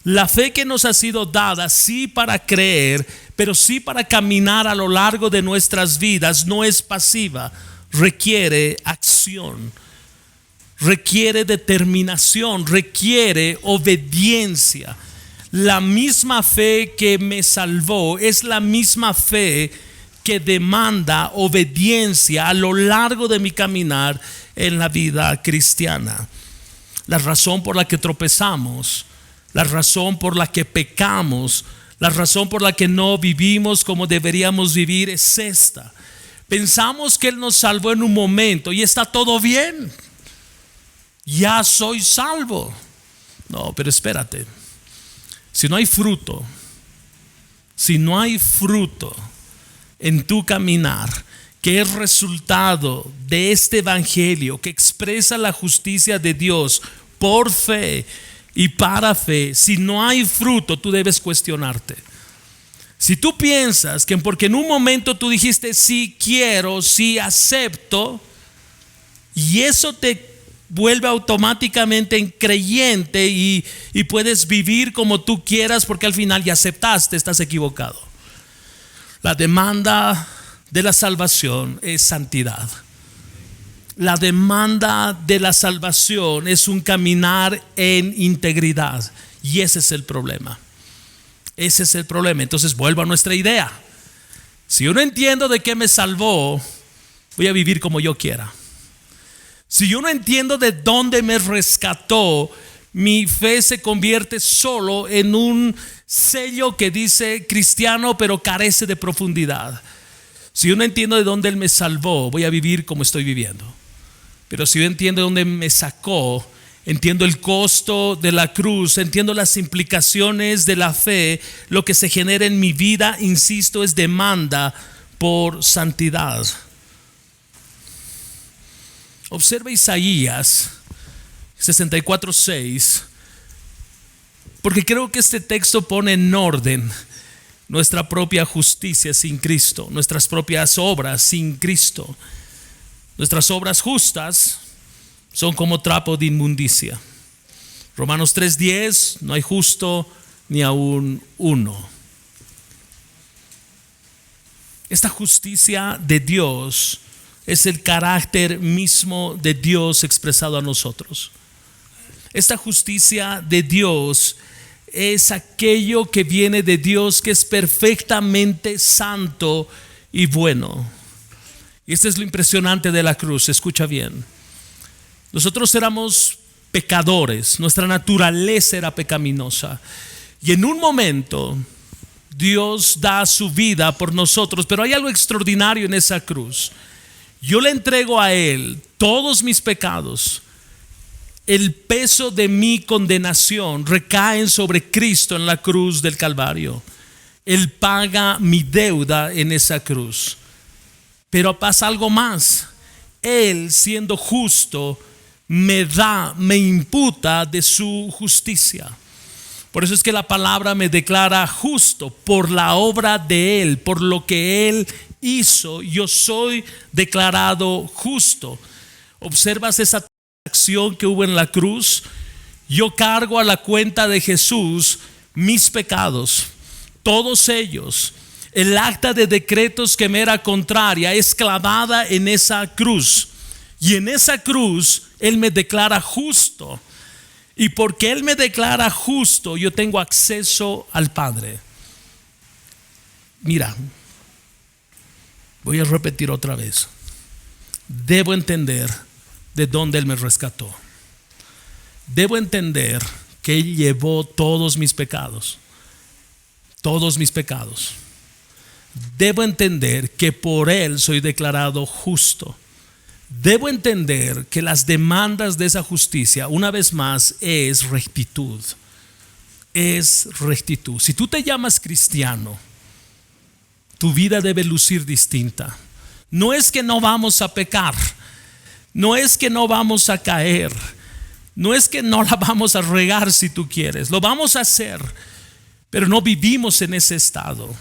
La fe que nos ha sido dada, sí para creer, pero sí para caminar a lo largo de nuestras vidas, no es pasiva. Requiere acción, requiere determinación, requiere obediencia. La misma fe que me salvó es la misma fe que demanda obediencia a lo largo de mi caminar en la vida cristiana. La razón por la que tropezamos, la razón por la que pecamos, la razón por la que no vivimos como deberíamos vivir es esta: pensamos que Él nos salvó en un momento y está todo bien, ya soy salvo. No, pero espérate. Si no hay fruto en tu caminar, que es resultado de este Evangelio que expresa la justicia de Dios por fe y para fe, si no hay fruto, tú debes cuestionarte. Si tú piensas que porque en un momento tú dijiste sí quiero, sí acepto, y eso te vuelve automáticamente en creyente y puedes vivir como tú quieras porque al final ya aceptaste, estás equivocado. La demanda de la salvación es santidad. La demanda de la salvación es un caminar en integridad, y ese es el problema. Ese es el problema. Entonces vuelvo a nuestra idea. Si yo no entiendo de qué me salvó, voy a vivir como yo quiera. Si yo no entiendo de dónde me rescató, mi fe se convierte solo en un sello que dice cristiano, pero carece de profundidad. Si yo no entiendo de dónde Él me salvó, voy a vivir como estoy viviendo. Pero si yo entiendo de dónde me sacó, entiendo el costo de la cruz, entiendo las implicaciones de la fe. Lo que se genera en mi vida, insisto, es demanda por santidad. Observa Isaías 64:6, porque creo que este texto pone en orden nuestra propia justicia sin Cristo, nuestras propias obras sin Cristo. Nuestras obras justas son como trapo de inmundicia. Romanos 3:10, no hay justo ni aún uno. Esta justicia de Dios es el carácter mismo de Dios expresado a nosotros. Esta justicia de Dios es aquello que viene de Dios, que es perfectamente santo y bueno. Y esto es lo impresionante de la cruz. Escucha bien. Nosotros éramos pecadores, nuestra naturaleza era pecaminosa, y en un momento Dios da su vida por nosotros. Pero hay algo extraordinario en esa cruz. Yo le entrego a Él todos mis pecados. El peso de mi condenación recae sobre Cristo en la cruz del Calvario. Él paga mi deuda en esa cruz. Pero pasa algo más. Él, siendo justo, me imputa de su justicia. Por eso es que la palabra me declara justo por la obra de Él, por lo que Él hizo. Yo soy declarado justo. ¿Observas esa acción que hubo en la cruz? Yo cargo a la cuenta de Jesús mis pecados, todos ellos. El acta de decretos que me era contraria es clavada en esa cruz, y en esa cruz Él me declara justo. Y porque Él me declara justo, yo tengo acceso al Padre. Mira, voy a repetir otra vez. Debo entender de dónde Él me rescató. Debo entender que Él llevó todos mis pecados. Todos mis pecados. Debo entender que por Él soy declarado justo. Debo entender que las demandas de esa justicia, una vez más, es rectitud. Es rectitud. Si tú te llamas cristiano, tu vida debe lucir distinta. No es que no vamos a pecar, no es que no vamos a caer, no es que no la vamos a regar si tú quieres. Lo vamos a hacer, pero no vivimos en ese estado.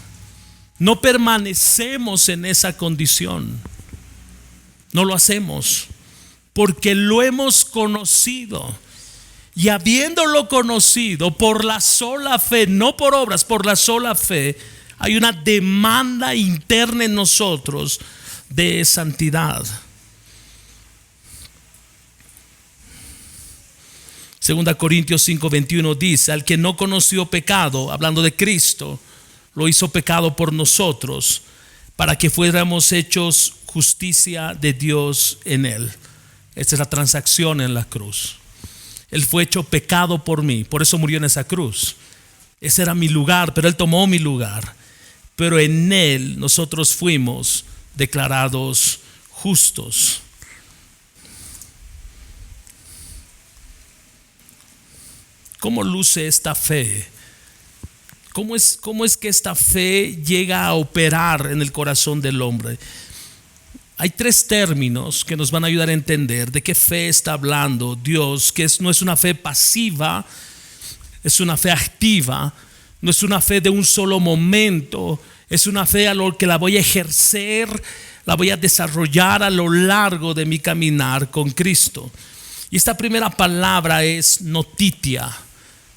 No permanecemos en esa condición. No lo hacemos porque lo hemos conocido. Y habiéndolo conocido por la sola fe, no por obras, por la sola fe, hay una demanda interna en nosotros de santidad. Segunda Corintios 5:21 dice: al que no conoció pecado, hablando de Cristo, lo hizo pecado por nosotros, para que fuéramos hechos justicia de Dios en Él. Esta es la transacción en la cruz. Él fue hecho pecado por mí, por eso murió en esa cruz. Ese era mi lugar, pero Él tomó mi lugar. Pero en Él nosotros fuimos declarados justos. ¿Cómo luce esta fe? ¿Cómo es que esta fe llega a operar en el corazón del hombre? Hay tres términos que nos van a ayudar a entender de qué fe está hablando Dios, que no es una fe pasiva, es una fe activa, no es una fe de un solo momento, es una fe a lo que la voy a ejercer, la voy a desarrollar a lo largo de mi caminar con Cristo. Y esta primera palabra es notitia.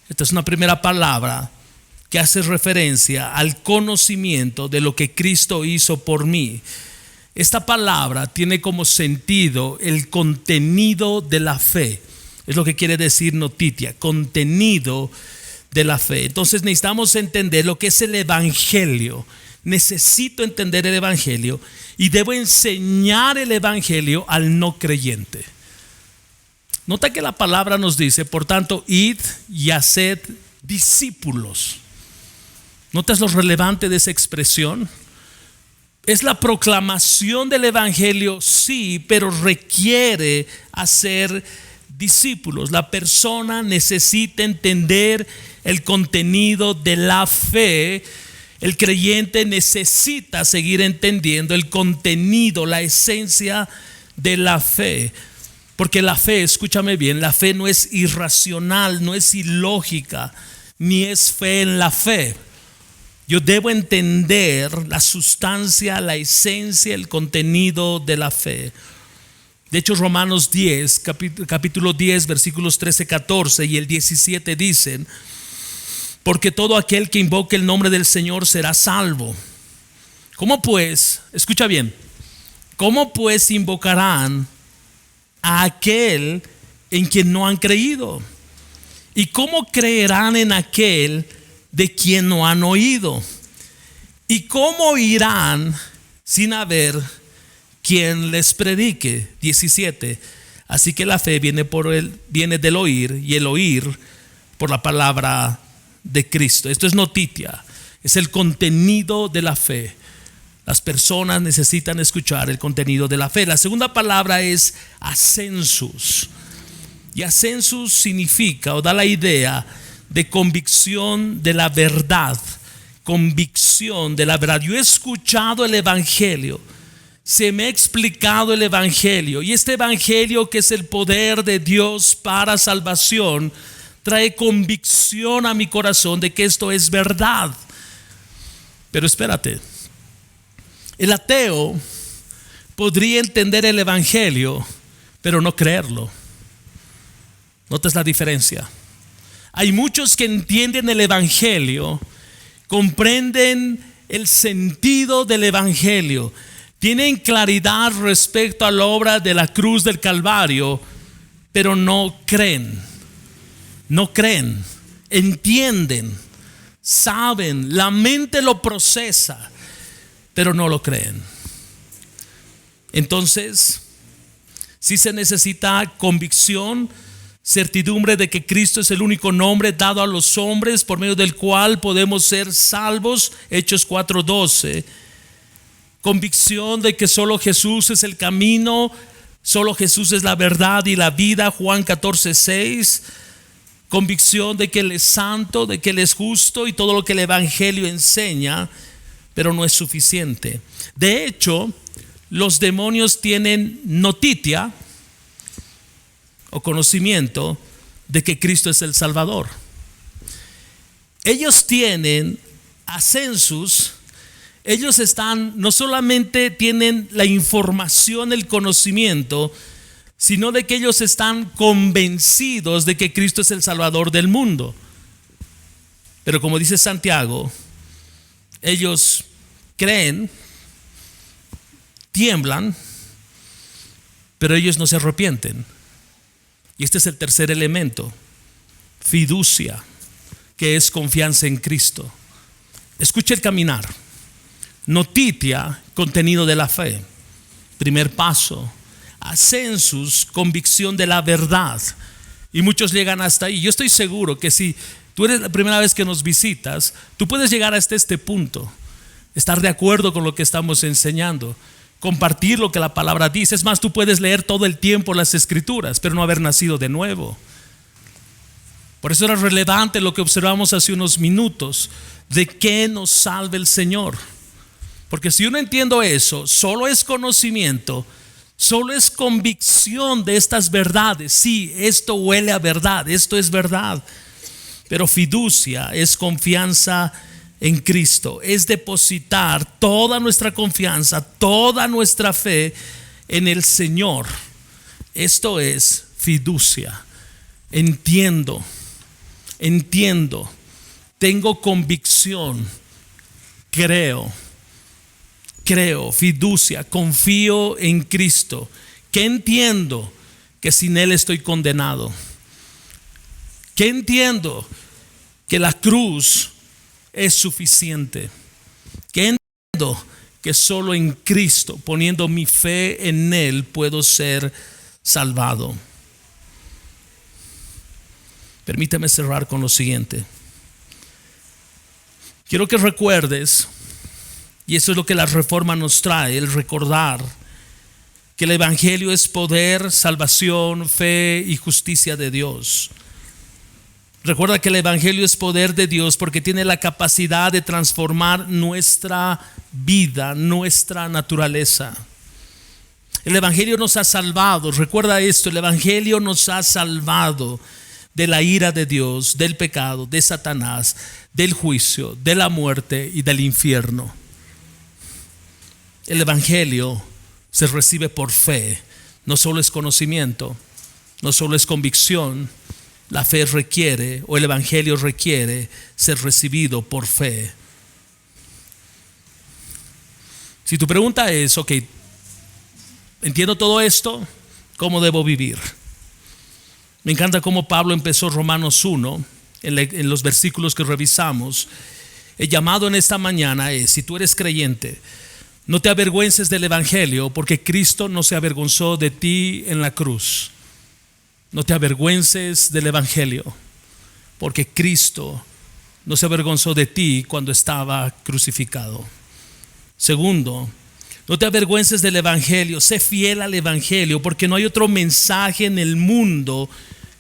Esta es una primera palabra que hace referencia al conocimiento de lo que Cristo hizo por mí. Esta palabra tiene como sentido el contenido de la fe. Es lo que quiere decir notitia, contenido de la fe. Entonces necesitamos entender lo que es el evangelio. Necesito entender el evangelio y debo enseñar el evangelio al no creyente. Nota que la palabra nos dice, por tanto, id y haced discípulos. ¿Notas lo relevante de esa expresión? Es la proclamación del evangelio, sí, pero requiere hacer discípulos. La persona necesita entender el contenido de la fe. El creyente necesita seguir entendiendo el contenido, la esencia de la fe. Porque la fe, escúchame bien, la fe no es irracional, no es ilógica, ni es fe en la fe. Yo debo entender la sustancia, la esencia, el contenido de la fe. De hecho, Romanos 10, capítulo 10, versículos 13, 14 y el 17 dicen: porque todo aquel que invoque el nombre del Señor será salvo. ¿Cómo pues? Escucha bien. ¿Cómo pues invocarán a aquel en quien no han creído? ¿Y cómo creerán en aquel de quien no han oído? ¿Y cómo irán sin haber quien les predique? 17. Así que la fe viene del oír, y el oír por la palabra de Cristo. Esto es noticia, es el contenido de la fe. Las personas necesitan escuchar el contenido de la fe. La segunda palabra es ascensus. Y ascensus significa o da la idea de convicción de la verdad. Convicción de la verdad. Yo he escuchado el evangelio, se me ha explicado el evangelio, y este evangelio, que es el poder de Dios para salvación, trae convicción a mi corazón de que esto es verdad. Pero espérate, el ateo podría entender el evangelio pero no creerlo. ¿Notas la diferencia? Hay muchos que entienden el evangelio, comprenden el sentido del evangelio, tienen claridad respecto a la obra de la cruz del Calvario, pero no creen. No creen, entienden, saben, la mente lo procesa, pero no lo creen. Entonces, sí se necesita convicción, certidumbre de que Cristo es el único nombre dado a los hombres por medio del cual podemos ser salvos. Hechos 4:12. Convicción de que solo Jesús es el camino, solo Jesús es la verdad y la vida. Juan 14:6. Convicción de que Él es santo, de que Él es justo y todo lo que el evangelio enseña, pero no es suficiente. De hecho, los demonios tienen noticia o conocimiento de que Cristo es el Salvador. Ellos tienen ascensus. Ellos no solamente tienen la información, el conocimiento, sino de que ellos están convencidos de que Cristo es el Salvador del mundo. Pero como dice Santiago, ellos creen, tiemblan, pero ellos no se arrepienten. Y este es el tercer elemento: fiducia, que es confianza en Cristo. Escuche el caminar. Noticia, contenido de la fe. Primer paso. Ascensus, convicción de la verdad. Y muchos llegan hasta ahí. Yo estoy seguro que si tú eres la primera vez que nos visitas, tú puedes llegar hasta este punto, estar de acuerdo con lo que estamos enseñando, compartir lo que la palabra dice. Es más, tú puedes leer todo el tiempo las escrituras, pero no haber nacido de nuevo. Por eso era relevante lo que observamos hace unos minutos: de qué nos salve el Señor. Porque si yo no entiendo eso, solo es conocimiento, solo es convicción de estas verdades. Sí, esto huele a verdad, esto es verdad. Pero fiducia es confianza en Cristo, es depositar toda nuestra confianza, toda nuestra fe en el Señor. Esto es fiducia. Entiendo, tengo convicción, creo, fiducia, confío en Cristo. Que entiendo que sin Él estoy condenado. Que entiendo que la cruz es suficiente. Que entiendo que solo en Cristo, poniendo mi fe en Él, puedo ser salvado. Permíteme cerrar con lo siguiente. Quiero que recuerdes, y eso es lo que la Reforma nos trae, el recordar que el evangelio es poder, salvación, fe y justicia de Dios. Recuerda que el evangelio es poder de Dios porque tiene la capacidad de transformar nuestra vida, nuestra naturaleza. El evangelio nos ha salvado. Recuerda esto: el evangelio nos ha salvado de la ira de Dios, del pecado, de Satanás, del juicio, de la muerte y del infierno. El evangelio se recibe por fe. No solo es conocimiento, no solo es convicción. La fe requiere, o el evangelio requiere, ser recibido por fe. Si tu pregunta es, ok, entiendo todo esto, ¿cómo debo vivir? Me encanta cómo Pablo empezó Romanos 1, en los versículos que revisamos. El llamado en esta mañana es: si tú eres creyente, no te avergüences del evangelio, porque Cristo no se avergonzó de ti en la cruz. No te avergüences del evangelio, porque Cristo no se avergonzó de ti cuando estaba crucificado. Segundo, no te avergüences del evangelio. Sé fiel al evangelio, porque no hay otro mensaje en el mundo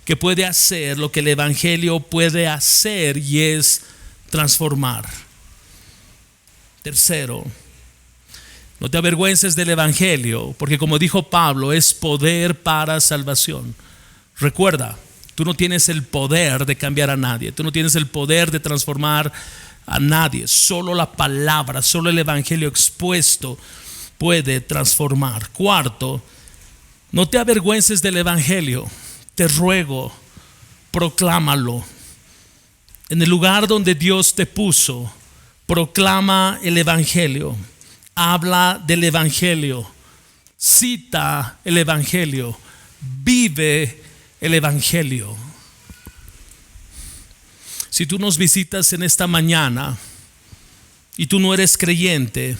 que puede hacer lo que el evangelio puede hacer, y es transformar. Tercero, no te avergüences del evangelio, porque como dijo Pablo, es poder para salvación. Recuerda, tú no tienes el poder de cambiar a nadie. Tú no tienes el poder de transformar a nadie. Solo la palabra, solo el evangelio expuesto puede transformar. Cuarto, no te avergüences del evangelio. Te ruego, proclámalo. En el lugar donde Dios te puso, proclama el evangelio. Habla del evangelio. Cita el evangelio. Vive el evangelio. Si tú nos visitas en esta mañana y tú no eres creyente,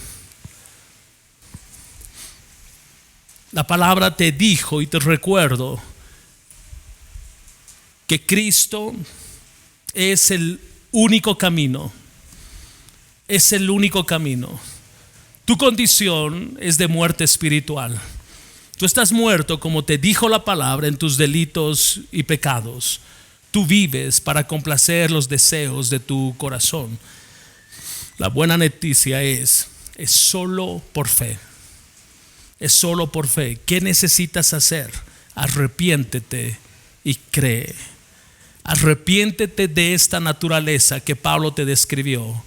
la palabra te dijo, y te recuerdo, que Cristo es el único camino. Es el único camino. Tu condición es de muerte espiritual. Tú estás muerto, como te dijo la palabra, en tus delitos y pecados. Tú vives para complacer los deseos de tu corazón. La buena noticia es solo por fe. Es solo por fe. ¿Qué necesitas hacer? Arrepiéntete y cree. Arrepiéntete de esta naturaleza que Pablo te describió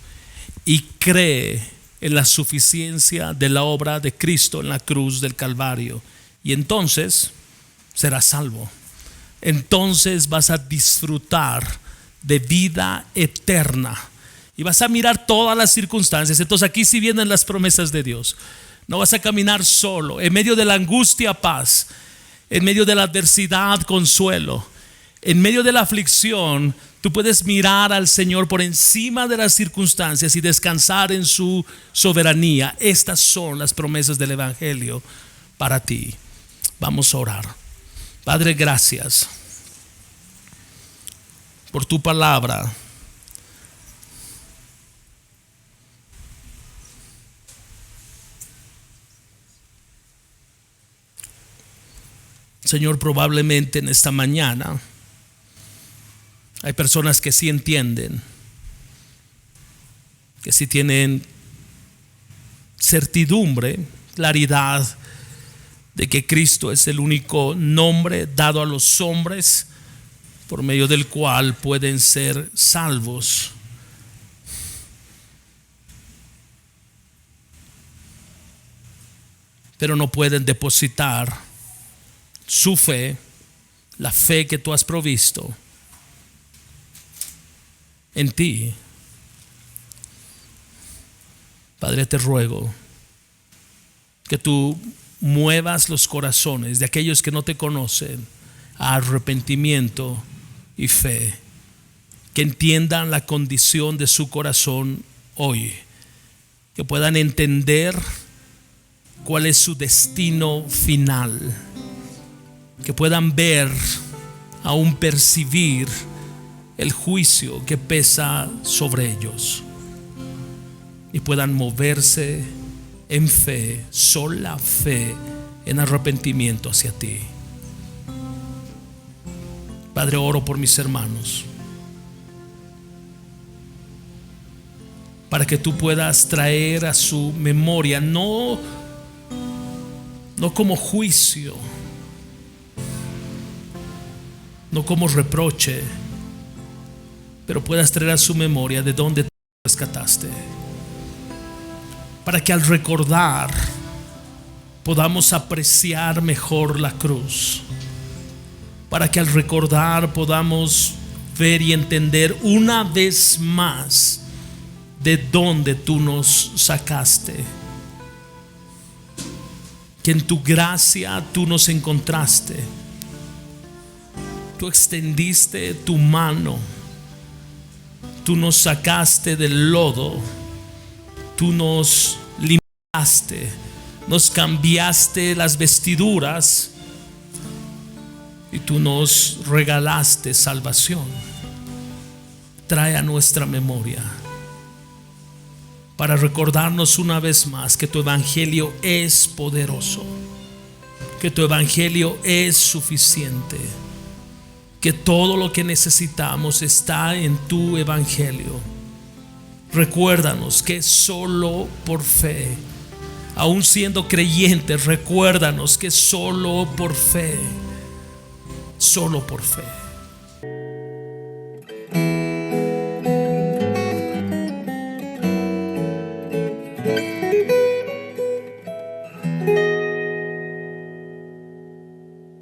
y cree en la suficiencia de la obra de Cristo en la cruz del Calvario. Y entonces serás salvo. Entonces vas a disfrutar de vida eterna y vas a mirar todas las circunstancias. Entonces aquí sí vienen las promesas de Dios. No vas a caminar solo. En medio de la angustia, paz. En medio de la adversidad, consuelo. En medio de la aflicción, tú puedes mirar al Señor por encima de las circunstancias y descansar en su soberanía. Estas son las promesas del evangelio para ti. Vamos a orar. Padre, gracias por tu palabra. Señor, probablemente en esta mañana hay personas que sí entienden, que sí tienen certidumbre, claridad de que Cristo es el único nombre dado a los hombres por medio del cual pueden ser salvos. Pero no pueden depositar su fe, la fe que tú has provisto, en ti. Padre, te ruego que tú muevas los corazones de aquellos que no te conocen a arrepentimiento y fe, que entiendan la condición de su corazón hoy, que puedan entender cuál es su destino final, que puedan ver, aún percibir el juicio que pesa sobre ellos y puedan moverse en fe, sola fe, en arrepentimiento hacia ti. Padre, oro por mis hermanos, para que tú puedas traer a su memoria, no como juicio, no como reproche, pero puedas traer a su memoria de dónde te rescataste, para que al recordar podamos apreciar mejor la cruz, para que al recordar podamos ver y entender una vez más de dónde tú nos sacaste, que en tu gracia tú nos encontraste, tú extendiste tu mano, tú nos sacaste del lodo, tú nos limpiaste, nos cambiaste las vestiduras y tú nos regalaste salvación. Trae a nuestra memoria para recordarnos una vez más que tu evangelio es poderoso, que tu evangelio es suficiente, que todo lo que necesitamos está en tu evangelio. Recuérdanos que solo por fe, aún siendo creyentes, recuérdanos que solo por fe, solo por fe